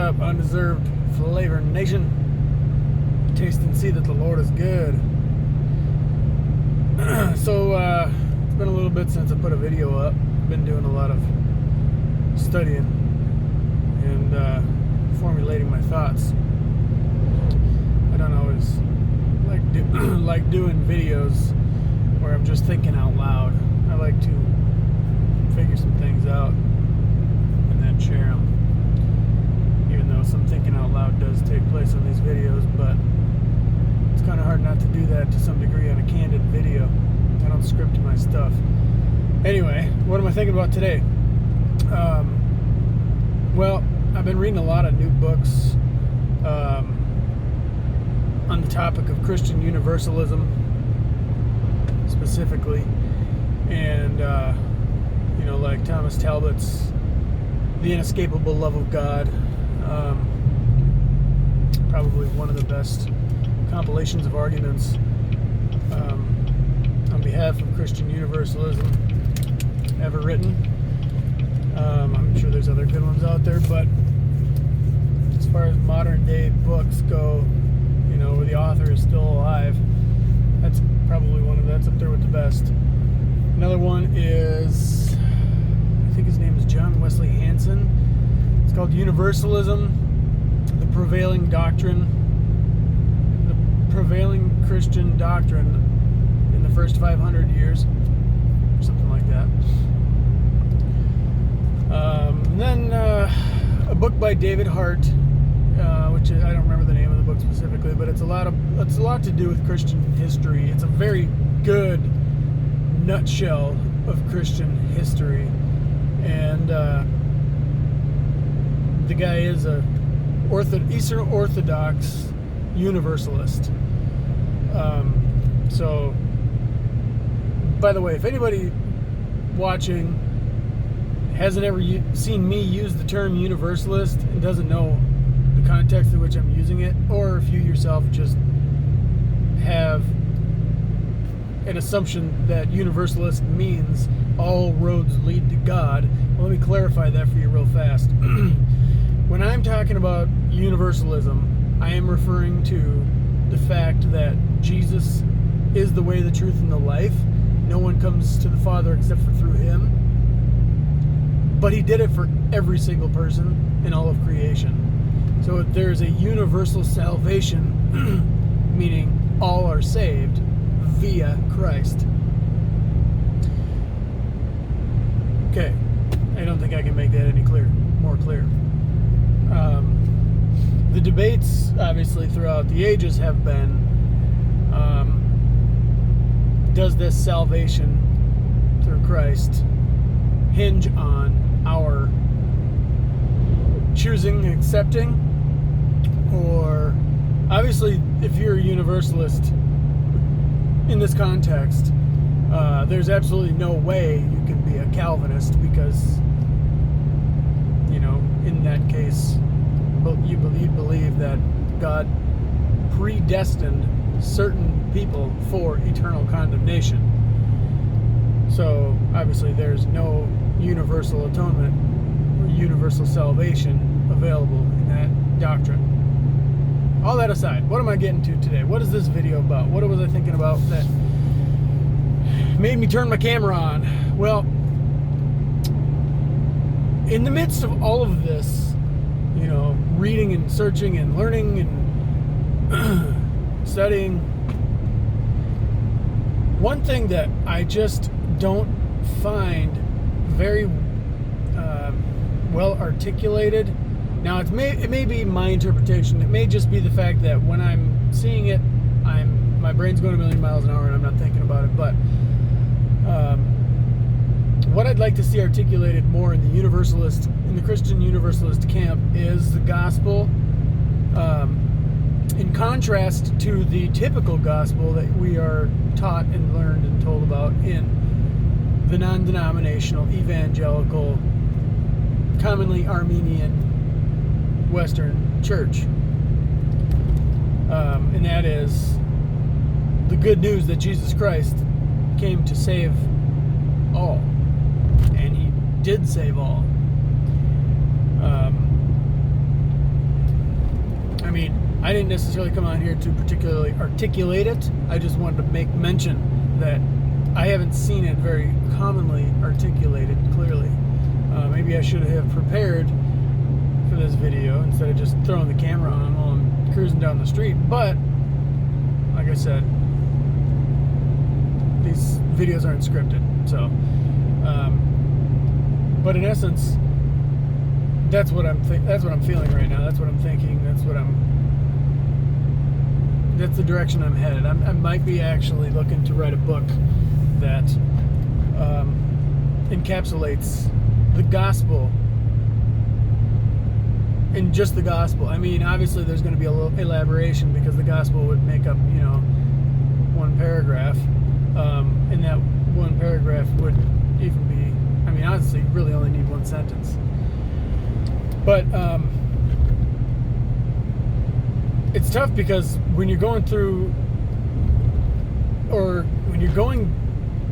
up, Undeserved Flavor Nation? Taste and see that the Lord is good. So, it's been a little bit since I put a video up. I've been doing a lot of studying and formulating my thoughts. I don't always like doing videos where I'm just thinking out loud. I like to figure some things out and then share them. Even though some thinking out loud does take place on these videos, but it's kind of hard not to do that to some degree on a candid video. I don't script my stuff. Anyway, what am I thinking about today? Well, I've been reading a lot of new books on the topic of Christian universalism specifically, and like Thomas Talbot's The Inescapable Love of God, probably one of the best compilations of arguments on behalf of Christian universalism ever written. I'm sure there's other good ones out there, but as far as modern day books go, where the author is still alive, that's probably that's up there with the best. Another one is, I think his name is John Wesley Hansen. It's called Universalism, the Prevailing Christian Doctrine in the First 500 Years, or something like that. And then a book by David Hart, which I don't remember the name of the book specifically, but it's a lot to do with Christian history. It's a very good nutshell of Christian history, and the guy is a Eastern Orthodox Universalist. So, by the way, if anybody watching hasn't ever seen me use the term universalist and doesn't know the context in which I'm using it, or if you yourself just have an assumption that universalist means all roads lead to God, well, let me clarify that for you real fast. When I'm talking about universalism, I am referring to the fact that Jesus is the way, the truth, and the life. No one comes to the Father except for through Him. But He did it for every single person in all of creation. So there's a universal salvation, meaning all are saved via Christ. Okay, I don't think I can make that any more clear. The debates, obviously, throughout the ages have been, does this salvation through Christ hinge on our choosing and accepting? Or, obviously, if you're a universalist in this context, there's absolutely no way you can be a Calvinist, because, in that case, you believe that God predestined certain people for eternal condemnation. So, obviously, there's no universal atonement or universal salvation available in that doctrine. All that aside, what am I getting to today? What is this video about? What was I thinking about that made me turn my camera on? Well, in the midst of all of this, reading and searching and learning and studying, one thing that I just don't find very well articulated. Now, it may be my interpretation. It may just be the fact that when I'm seeing it, my brain's going a million miles an hour and I'm not thinking about it. But what I'd like to see articulated more in the Christian Universalist camp is the gospel, in contrast to the typical gospel that we are taught and learned and told about in the non-denominational, evangelical, commonly Armenian Western Church. And that is the good news that Jesus Christ came to save all. And He did save all. I didn't necessarily come on here to particularly articulate it. I just wanted to make mention that I haven't seen it very commonly articulated clearly. Maybe I should have prepared for this video instead of just throwing the camera on while I'm cruising down the street. But like I said, these videos aren't scripted. So, but in essence, that's what I'm feeling right now. That's what I'm thinking. That's the direction I'm headed. I might be actually looking to write a book that encapsulates the gospel in just the gospel. I mean, obviously there's going to be a little elaboration because the gospel would make up, one paragraph. And that one paragraph would even be, I mean, honestly, you really only need one sentence. But it's tough because when you're going through, or when you're going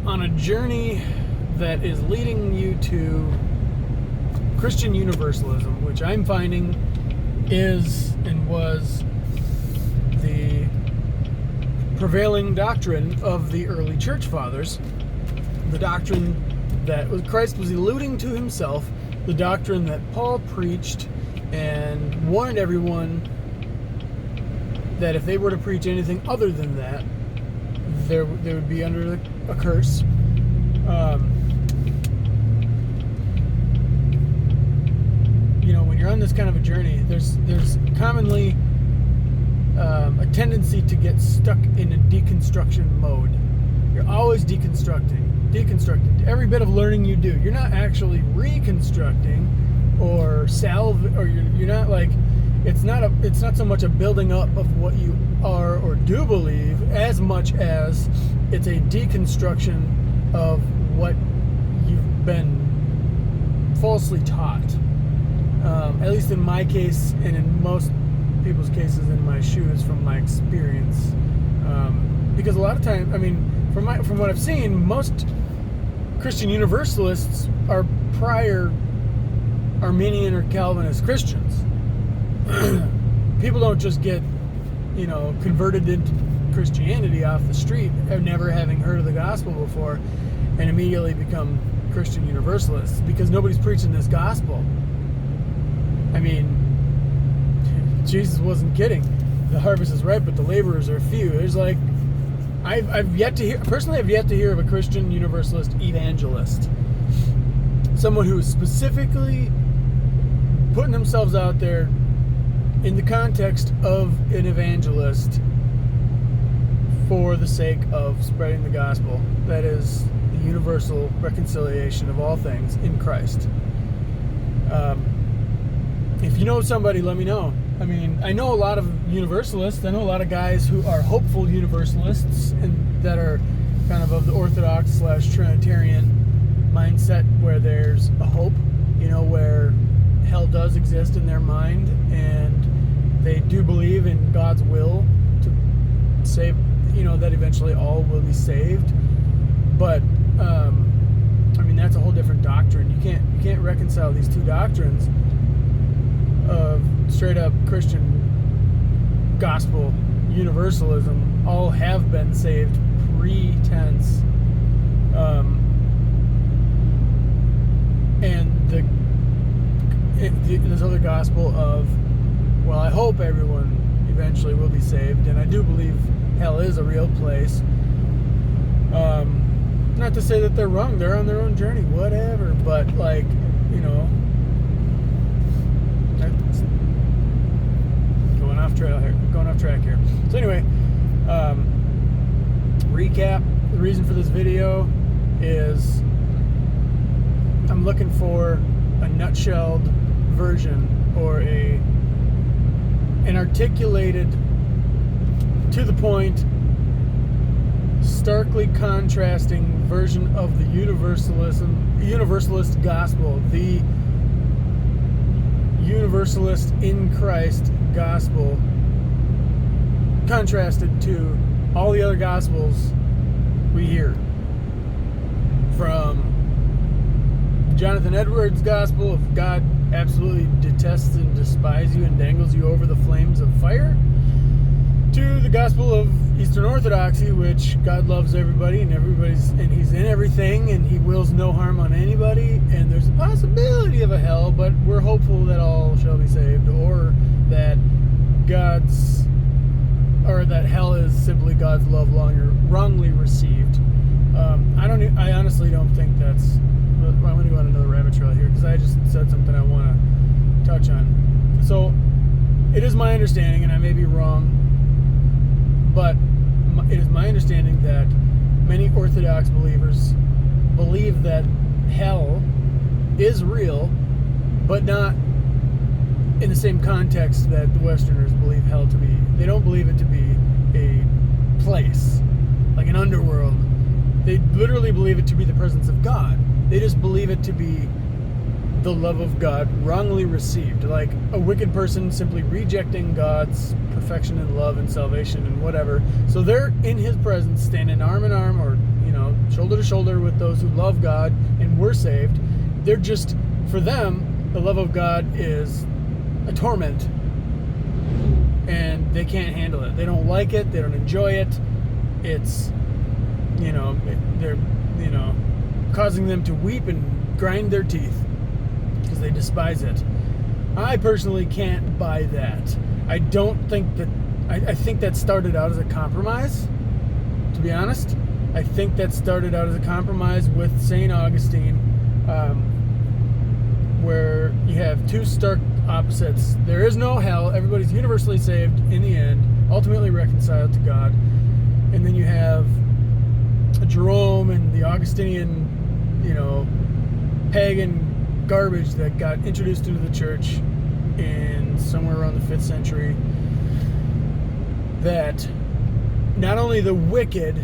on a journey that is leading you to Christian Universalism, which I'm finding is and was the prevailing doctrine of the early church fathers, the doctrine that Christ was alluding to himself, the doctrine that Paul preached and warned everyone that if they were to preach anything other than that, they would be under a curse. When you're on this kind of a journey, there's commonly a tendency to get stuck in a deconstruction mode. You're always deconstructing every bit of learning you do. You're not actually reconstructing or you're not like, it's not so much a building up of what you are or do believe as much as it's a deconstruction of what you've been falsely taught. At least in my case, and in most people's cases in my shoes, from my experience. Because a lot of times, I mean, from what I've seen, most Christian Universalists are prior Arminian or Calvinist Christians. People don't just get, converted into Christianity off the street, never having heard of the gospel before, and immediately become Christian Universalists, because nobody's preaching this gospel. I mean, Jesus wasn't kidding. The harvest is ripe, but the laborers are few. There's like, I've yet to hear of a Christian Universalist evangelist. Someone who is specifically putting themselves out there in the context of an evangelist for the sake of spreading the gospel. That is the universal reconciliation of all things in Christ. If you know somebody, let me know. I mean, I know a lot of Universalists. I know a lot of guys who are hopeful Universalists and that are kind of the Orthodox / Trinitarian mindset, where there's a hope, where hell does exist in their mind, and they do believe in God's will to save, that eventually all will be saved. But I mean, that's a whole different doctrine. You can't reconcile these two doctrines of straight up Christian gospel universalism. All have been saved pre-tense, and this other gospel of, well, I hope everyone eventually will be saved, and I do believe hell is a real place. Not to say that they're wrong, they're on their own journey, whatever, but like, going off track here. So anyway, recap. The reason for this video is I'm looking for a nutshelled version, or an articulated, to the point, starkly contrasting version of the universalist gospel, the universalist in Christ gospel, contrasted to all the other gospels we hear. From Jonathan Edwards' gospel of God absolutely detests and despises you and dangles you over the flames of fire, to the gospel of Eastern Orthodoxy, which God loves everybody and He's in everything and He wills no harm on anybody, and there's a possibility of a hell, but we're hopeful that all shall be saved, or that that hell is simply God's love wrongly received. I honestly don't think that's. I'm going to go on another rabbit trail here because I just said something I want to touch on. So, it is my understanding, and I may be wrong, but it is my understanding that many Orthodox believers believe that hell is real, but not in the same context that the Westerners believe hell to be. They don't believe it to be a place, like an underworld. They literally believe it to be the presence of God. They just believe it to be the love of God wrongly received, like a wicked person simply rejecting God's perfection and love and salvation and whatever. So they're in His presence, standing arm in arm, or shoulder to shoulder with those who love God and were saved. They're just, for them, the love of God is a torment, and they can't handle it. They don't like it. They don't enjoy it. It's they're causing them to weep and grind their teeth because they despise it. I personally can't buy that. I don't think that. I think that started out as a compromise, to be honest. I think that started out as a compromise with St. Augustine, where you have two stark opposites. There is no hell. Everybody's universally saved in the end, ultimately reconciled to God. And then you have Jerome and the Augustinian, pagan garbage that got introduced into the church in somewhere around the 5th century, that not only the wicked,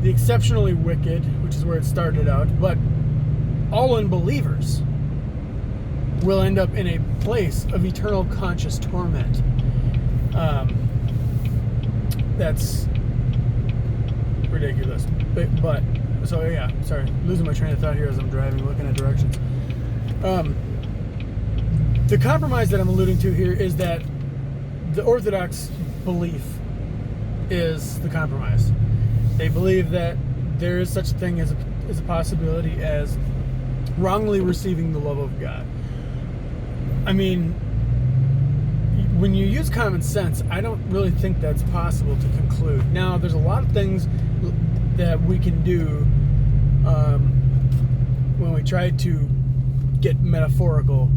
the exceptionally wicked, which is where it started out, but all unbelievers will end up in a place of eternal conscious torment. That's ridiculous. But so yeah, sorry, losing my train of thought here as I'm driving, looking at directions. The compromise that I'm alluding to here is that the Orthodox belief is the compromise. They believe that there is such a thing as a possibility as wrongly receiving the love of God. I mean, when you use common sense, I don't really think that's possible to conclude. Now, there's a lot of things that we can do when we try to get metaphorical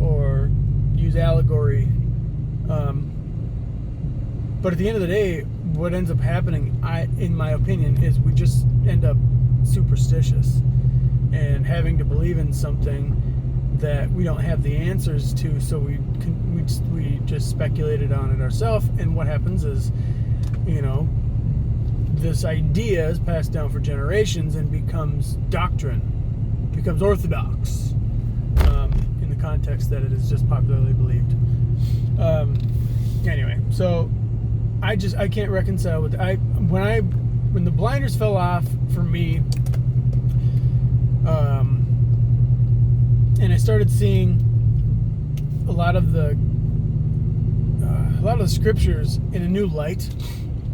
or use allegory. But at the end of the day, what ends up happening, in my opinion, is we just end up superstitious and having to believe in something that we don't have the answers to, so we just speculated on it ourselves. And what happens is, this idea is passed down for generations and becomes doctrine, becomes orthodox, in the context that it is just popularly believed. Anyway, so I can't reconcile with when the blinders fell off for me, and I started seeing a lot of the scriptures in a new light.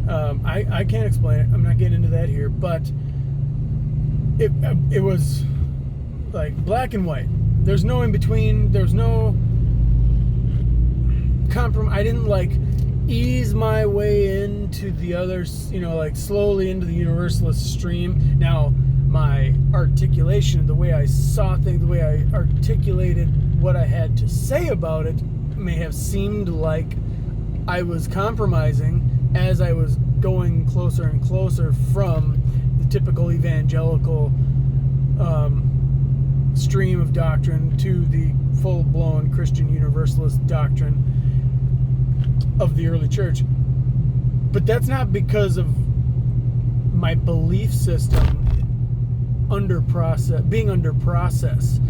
I can't explain it. I'm not getting into that here, but it was like black and white. There's no in between. There's no compromise. I didn't ease my way into the others, slowly into the Universalist stream. Now, my articulation, the way I saw things, the way I articulated what I had to say about it may have seemed like I was compromising as I was going closer and closer from the typical evangelical stream of doctrine to the full-blown Christian Universalist doctrine of the early church. But that's not because of my belief system being under process.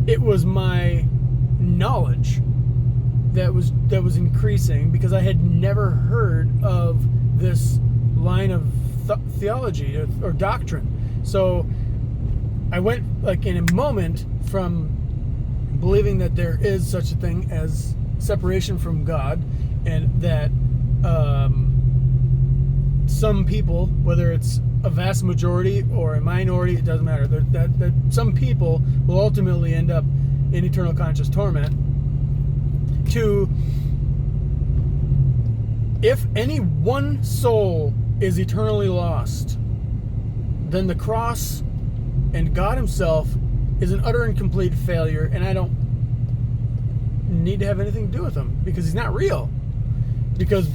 It was my knowledge that was increasing because I had never heard of this line of theology or doctrine. So I went in a moment from believing that there is such a thing as separation from God, and that some people, whether it's a vast majority or a minority, it doesn't matter. That some people will ultimately end up in eternal conscious torment. To, if any one soul is eternally lost, then the cross and God himself is an utter and complete failure, and I don't need to have anything to do with him because he's not real. Because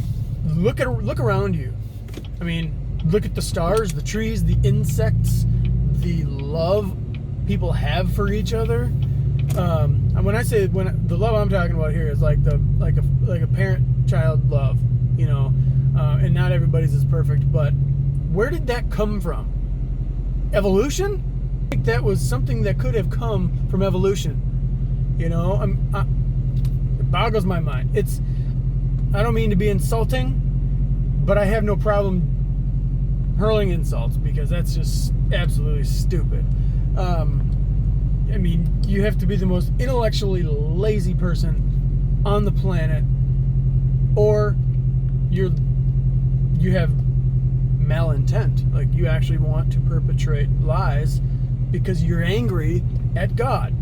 look around you. I mean, look at the stars, the trees, the insects, the love people have for each other. And when I say the love I'm talking about here is like a parent-child love, you know. And not everybody's is perfect, but where did that come from? Evolution? I think that was something that could have come from evolution. You know, it boggles my mind. I don't mean to be insulting, but I have no problem hurling insults because that's just absolutely stupid. I mean, you have to be the most intellectually lazy person on the planet, or you have malintent. Like, you actually want to perpetrate lies because you're angry at God.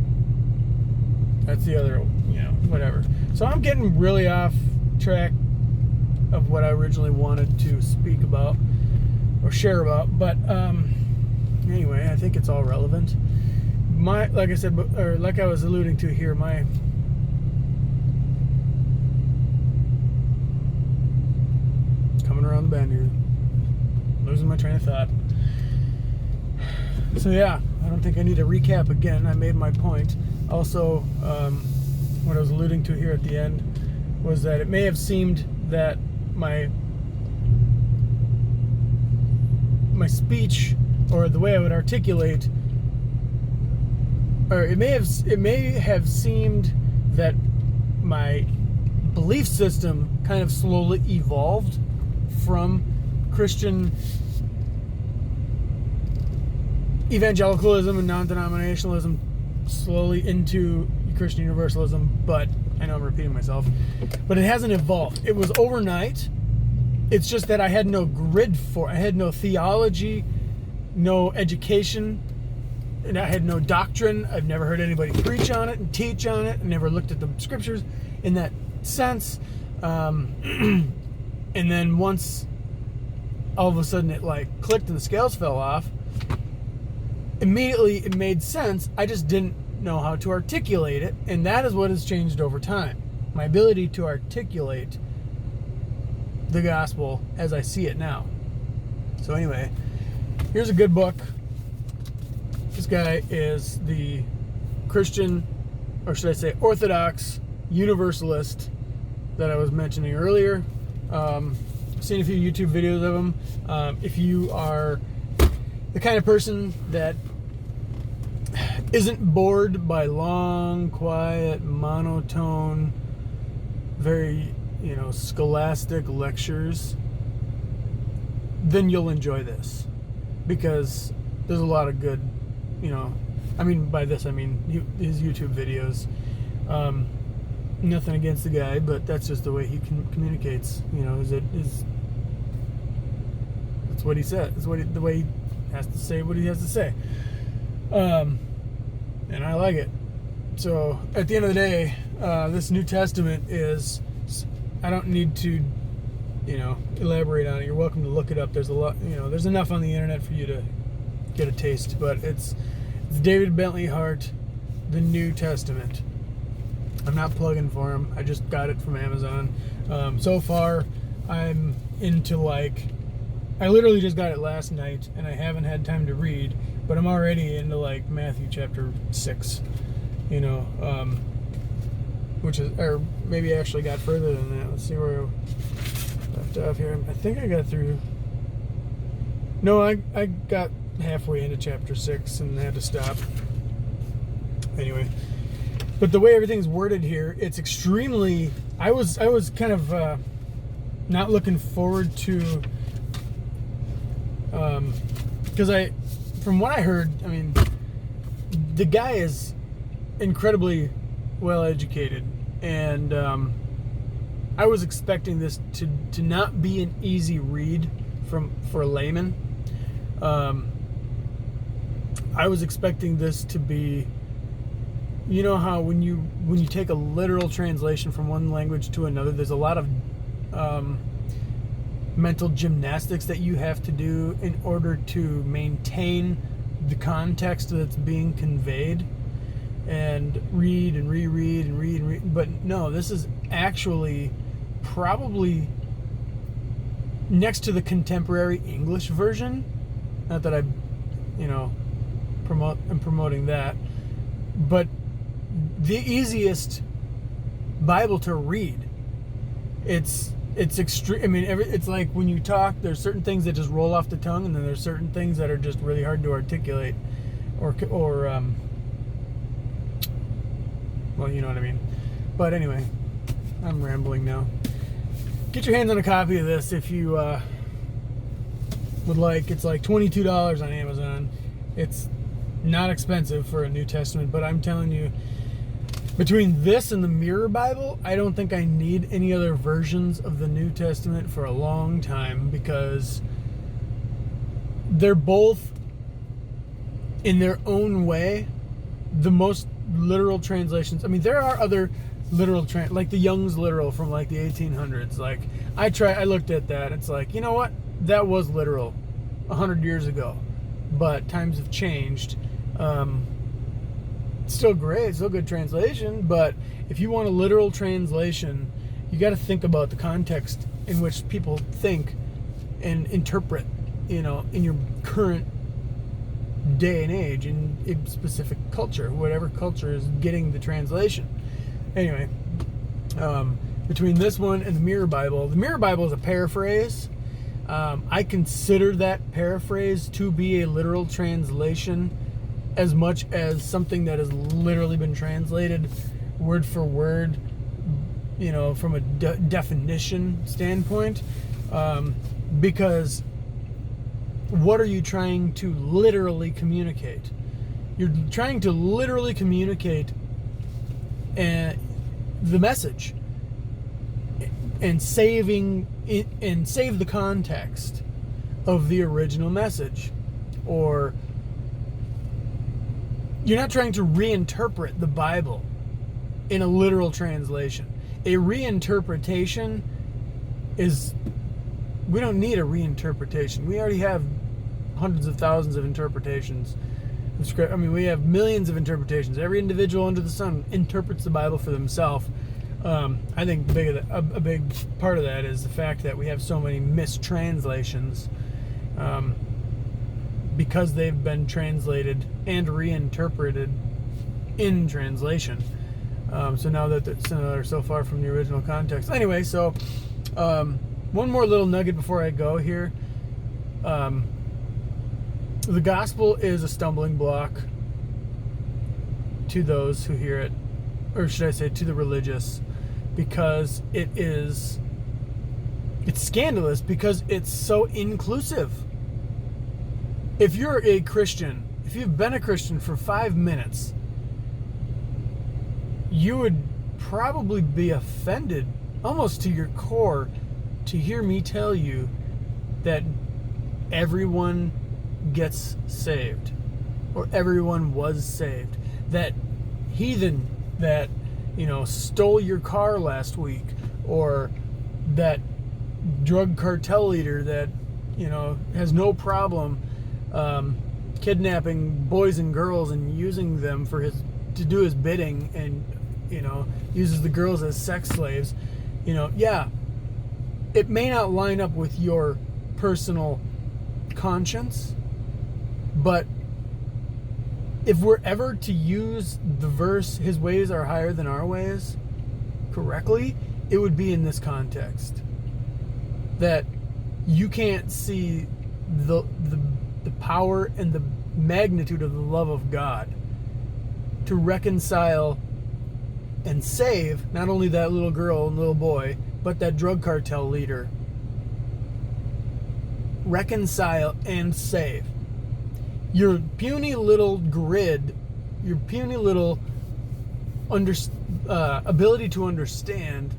That's the other, you know, whatever. So I'm getting really off track of what I originally wanted to speak about or share about, but anyway, I think it's all relevant. Like I said, or like I was alluding to here, coming around the bend here, losing my train of thought. So yeah, I don't think I need to recap again. I made my point. Also, what I was alluding to here at the end was that it may have seemed that my speech, or the way I would articulate, or it may have seemed that my belief system kind of slowly evolved from Christian evangelicalism and non-denominationalism slowly into Christian universalism, but I know I'm repeating myself, but it hasn't evolved. It was overnight. It's just that I had no grid I had no theology, no education, and I had no doctrine. I've never heard anybody preach on it and teach on it. I never looked at the scriptures in that sense. And then once all of a sudden it like clicked and the scales fell off, immediately it made sense. I just didn't know how to articulate it, and that is what has changed over time. My ability to articulate the gospel as I see it now. So anyway, here's a good book. This guy is the Christian, or should I say Orthodox Universalist that I was mentioning earlier. I've seen a few YouTube videos of him. If you are the kind of person that isn't bored by long, quiet, monotone, very, scholastic lectures, then you'll enjoy this, because there's a lot of good, by this I mean his YouTube videos. Nothing against the guy, but that's just the way he communicates. That's what he said. That's the way he has to say what he has to say. And I like it. So at the end of the day, this New Testament is, I don't need to, elaborate on it. You're welcome to look it up. There's a lot, there's enough on the internet for you to get a taste. But it's David Bentley Hart, the New Testament. I'm not plugging for him. I just got it from Amazon. So far, I'm into I literally just got it last night, and I haven't had time to read, but I'm already into Matthew chapter 6, which is, or maybe I actually got further than that. Let's see where I left off here. I think I got through. No, I got halfway into chapter 6 and had to stop. Anyway, but the way everything's worded here, it's extremely. I was kind of not looking forward to. Because from what I heard, the guy is incredibly well educated, and I was expecting this to not be an easy read for a layman. I was expecting this to be, you know how when you take a literal translation from one language to another, there's a lot of mental gymnastics that you have to do in order to maintain the context that's being conveyed, and read and reread and read and read. But no, this is actually probably next to the contemporary English version. Not that I'm promoting that, but the easiest Bible to read. It's extreme. I mean, it's like when you talk, there's certain things that just roll off the tongue, and then there's certain things that are just really hard to articulate, or well, you know what I mean. But anyway, I'm rambling now. Get your hands on a copy of this if you would like. It's like $22 on Amazon. It's not expensive for a New Testament, but I'm telling you, between this and the Mirror Bible, I don't think I need any other versions of the New Testament for a long time, because they're both, in their own way, the most literal translations. I mean, there are other literal like the Young's literal from like the 1800s. Like I looked at that. It's like, you know what? That was literal 100 years ago, but times have changed. Still great, still good translation, but if you want a literal translation, you got to think about the context in which people think and interpret, in your current day and age, in a specific culture, whatever culture is getting the translation. Anyway, between this one and the Mirror Bible is a paraphrase. I consider that paraphrase to be a literal translation as much as something that has literally been translated word for word, from a definition standpoint. Because what are you trying to literally communicate? You're trying to literally communicate the message and save the context of the original message. Or you're not trying to reinterpret the Bible in a literal translation. A reinterpretation is, we don't need a reinterpretation. We already have hundreds of thousands of interpretations of script. I mean, we have millions of interpretations. Every individual under the sun interprets the Bible for themselves. I think a big part of that is the fact that we have so many mistranslations, because they've been translated and reinterpreted in translation. So now that they're so far from the original context. Anyway, so one more little nugget before I go here. The gospel is a stumbling block to those who hear it, or should I say to the religious, because it's scandalous, because it's so inclusive. If you're a Christian, if you've been a Christian for 5 minutes, you would probably be offended almost to your core to hear me tell you that everyone gets saved, or everyone was saved. That heathen that stole your car last week, or that drug cartel leader that has no problem kidnapping boys and girls and using them to do his bidding, and uses the girls as sex slaves. It may not line up with your personal conscience, but if we're ever to use the verse, his ways are higher than our ways, correctly, it would be in this context. That you can't see the power and the magnitude of the love of God to reconcile and save not only that little girl and little boy, but that drug cartel leader. Reconcile and save. Your puny little grid, your puny little ability to understand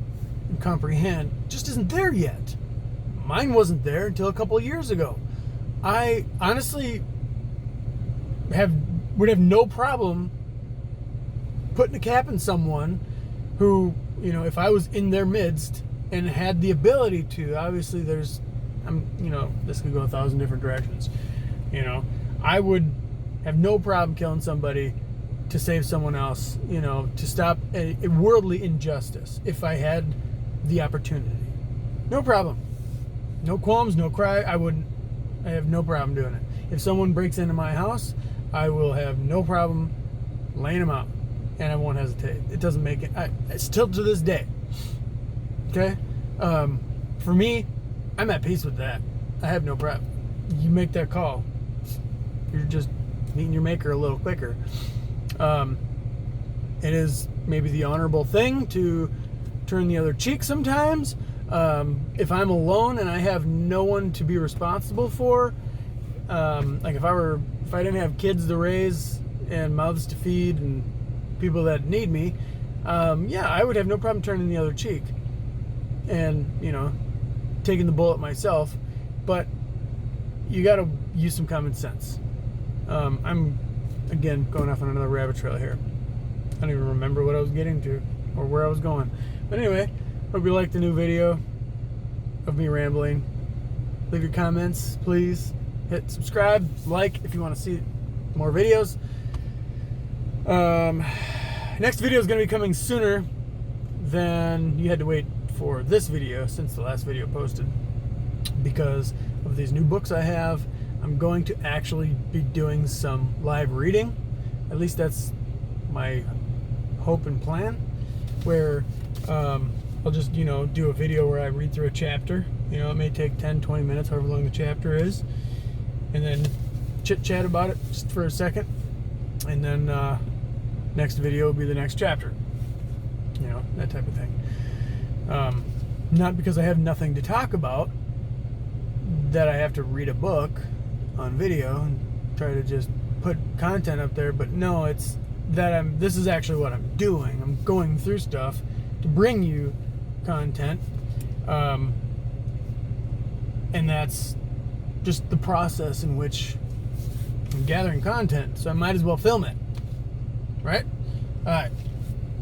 and comprehend just isn't there yet. mine wasn't there until a couple of years ago. I honestly would have no problem putting a cap in someone who, you know, if I was in their midst and had the ability to. Obviously this could go 1,000 different directions. You know, I would have no problem killing somebody to save someone else, you know, to stop a worldly injustice if I had the opportunity. No problem. No qualms, no cry. I have no problem doing it. If someone breaks into my house, I will have no problem laying them out, and I won't hesitate. It doesn't make it. Still to this day. Okay? For me, I'm at peace with that. I have no problem. You make that call. You're just meeting your maker a little quicker. It is maybe the honorable thing to turn the other cheek sometimes. If I'm alone and I have no one to be responsible for, like if I didn't have kids to raise and mouths to feed and people that need me, I would have no problem turning the other cheek and, you know, taking the bullet myself. But you got to use some common sense. I'm again going off on another rabbit trail here. I don't even remember what I was getting to or where I was going. But anyway, hope you liked the new video of me rambling. Leave your comments, please. Hit subscribe, like if you want to see more videos. Next video is going to be coming sooner than you had to wait for this video since the last video posted, because of these new books I have. I'm going to actually be doing some live reading. At least that's my hope and plan, where I'll just, you know, do a video where I read through a chapter. You know, it may take 10-20 minutes, however long the chapter is, and then chit chat about it just for a second, and then next video will be the next chapter, you know, that type of thing. Not because I have nothing to talk about that I have to read a book on video and try to just put content up there, but no, it's that this is actually what I'm doing. I'm going through stuff to bring you content, and that's just the process in which I'm gathering content, so I might as well film it, right? All right,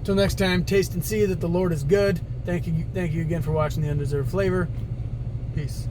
till next time, taste and see that the Lord is good. Thank you again for watching The Undeserved Flavor. Peace.